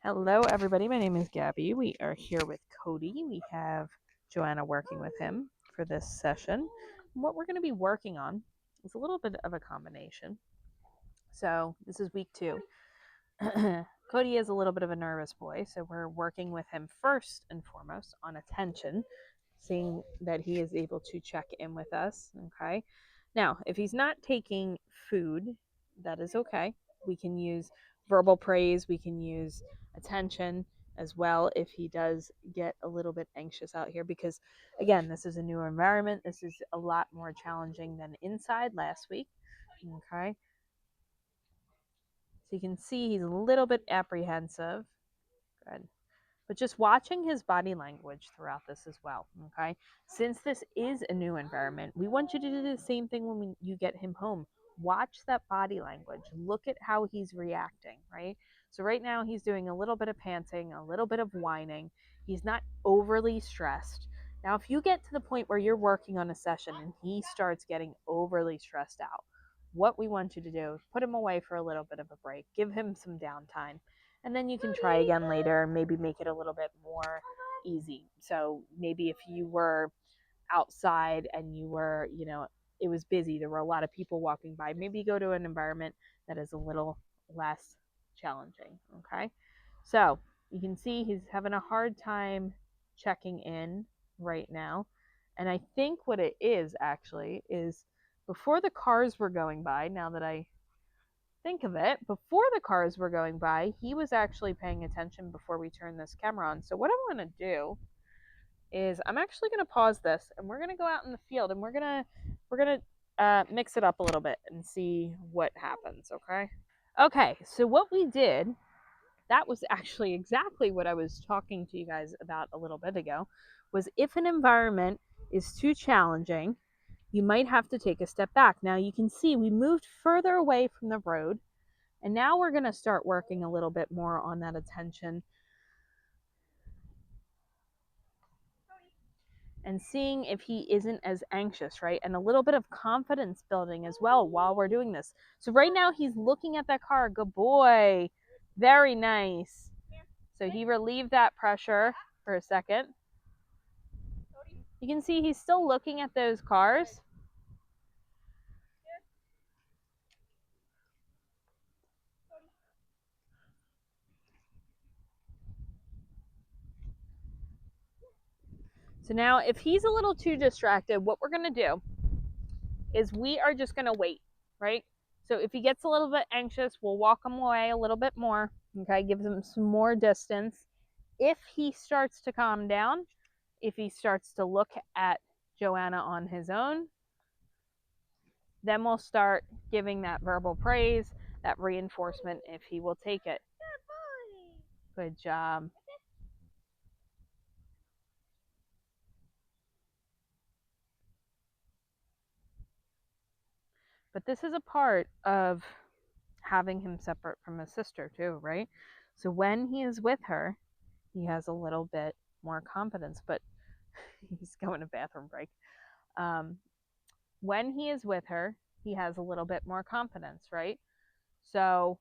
Hello, everybody. My name is Gabby. We are here with Kody. We have Joanna working with him for this session. What we're going to be working on is a little bit of a combination. So, this is week 2. Kody is a little bit of a nervous boy, so we're working with him first and foremost on attention, seeing that he is able to check in with us. Okay. Now, if he's not taking food, that is okay. We can use verbal praise, we can use attention as well if he does get a little bit anxious out here, because again, this is a new environment. This is a lot more challenging than inside last week. Okay. So you can see he's a little bit apprehensive. Good. But just watching his body language throughout this as well. Okay. Since this is a new environment, we want you to do the same thing when you get him home. Watch that body language. Look at how he's reacting, right? So right now he's doing a little bit of panting, a little bit of whining. He's not overly stressed. Now, if you get to the point where you're working on a session and he starts getting overly stressed out, what we want you to do is put him away for a little bit of a break, give him some downtime, and then you can try again later, maybe make it a little bit more easy. So maybe if you were outside and you were, it was busy, there were a lot of people walking by, maybe go to an environment that is a little less challenging. Okay. So you can see he's having a hard time checking in right now. And I think what it is actually is before the cars were going by, now that I think of it, before the cars were going by, he was actually paying attention before we turned this camera on. So what I'm going to do is I'm actually going to pause this and we're going to go out in the field and we're going to mix it up a little bit and see what happens, okay? Okay, so what we did, that was actually exactly what I was talking to you guys about a little bit ago, was if an environment is too challenging, you might have to take a step back. Now you can see we moved further away from the road. And now we're going to start working a little bit more on that attention and seeing if he isn't as anxious, right? And a little bit of confidence building as well while we're doing this. So right now he's looking at that car. Good boy. Very nice. So he relieved that pressure for a second. You can see he's still looking at those cars. So now if he's a little too distracted, what we're going to do is we are just going to wait, right? So if he gets a little bit anxious, we'll walk him away a little bit more, okay? Give him some more distance. If he starts to calm down, if he starts to look at Joanna on his own, then we'll start giving that verbal praise, that reinforcement if he will take it. Good job. But this is a part of having him separate from his sister too, right? So when he is with her, he has a little bit more confidence, but he's going to bathroom break. When he is with her, he has a little bit more confidence, right? So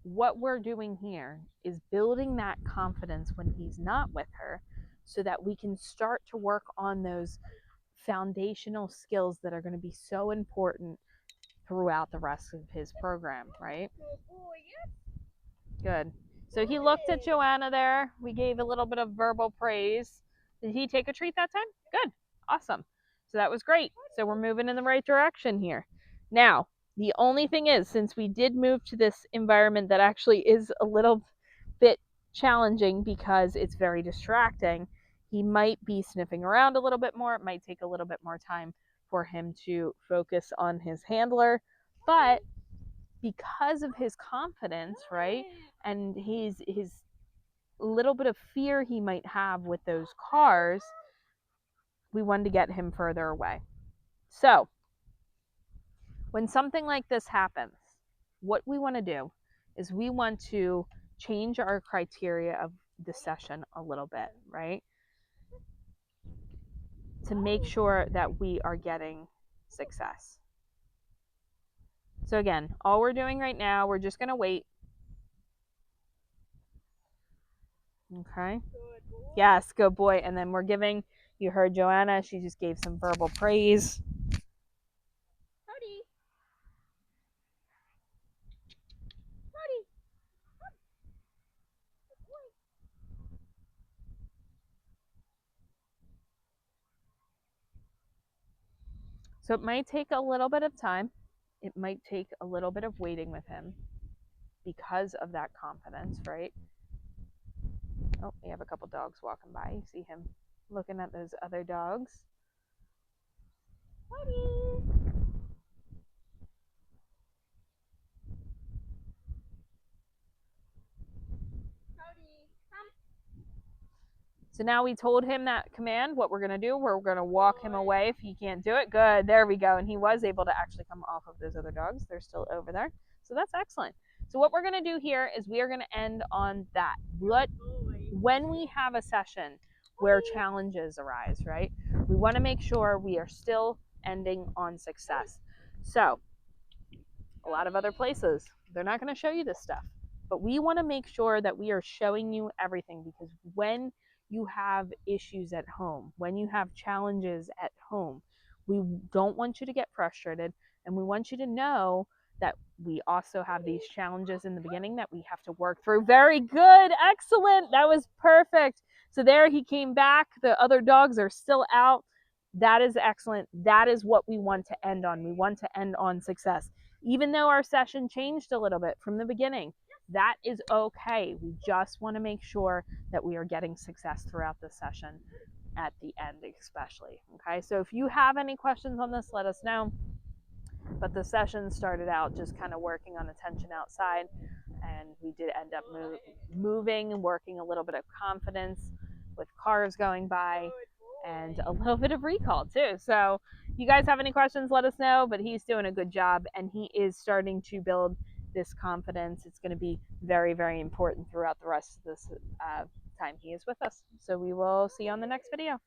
what we're doing here is building that confidence when he's not with her so that we can start to work on those foundational skills that are going to be so important throughout the rest of his program, right? Good. So he looked at Joanna there. We gave a little bit of verbal praise. Did he take a treat that time? Good. Awesome. So that was great. So we're moving in the right direction here. Now, the only thing is, since we did move to this environment that actually is a little bit challenging because it's very distracting, he might be sniffing around a little bit more. It might take a little bit more time for him to focus on his handler. But because of his confidence, right? And his little bit of fear he might have with those cars, we wanted to get him further away. So, when something like this happens, what we want to do is we want to change our criteria of the session a little bit, right? To make sure that we are getting success. So again, all we're doing right now, we're just going to wait. Okay. Yes, good boy. And then we're giving, you heard Joanna, she just gave some verbal praise. Kody. Kody. So it might take a little bit of time. It might take a little bit of waiting with him because of that confidence, right? Oh, we have a couple dogs walking by. You see him looking at those other dogs. Kody. So now we told him that command, what we're going to do. We're going to walk him away if he can't do it. Good. There we go. And he was able to actually come off of those other dogs. They're still over there. So that's excellent. So what we're going to do here is we are going to end on that. When we have a session where challenges arise, right? We want to make sure we are still ending on success. So a lot of other places, they're not going to show you this stuff. But we want to make sure that we are showing you everything, because when you have issues at home, when you have challenges at home, we don't want you to get frustrated, and we want you to know that we also have these challenges in the beginning that we have to work through. Very good. Excellent. That was perfect. So there he came back. The other dogs are still out. That is excellent. That is what we want to end on. We want to end on success. Even though our session changed a little bit from the beginning, that is okay. We just want to make sure that we are getting success throughout the session at the end, especially. Okay, so if you have any questions on this, let us know. But the session started out just kind of working on attention outside, and we did end up moving and working a little bit of confidence with cars going by and a little bit of recall too. So if you guys have any questions, let us know. But he's doing a good job, and he is starting to build this confidence. It's going to be very, very important throughout the rest of this time he is with us. So we will see you on the next video.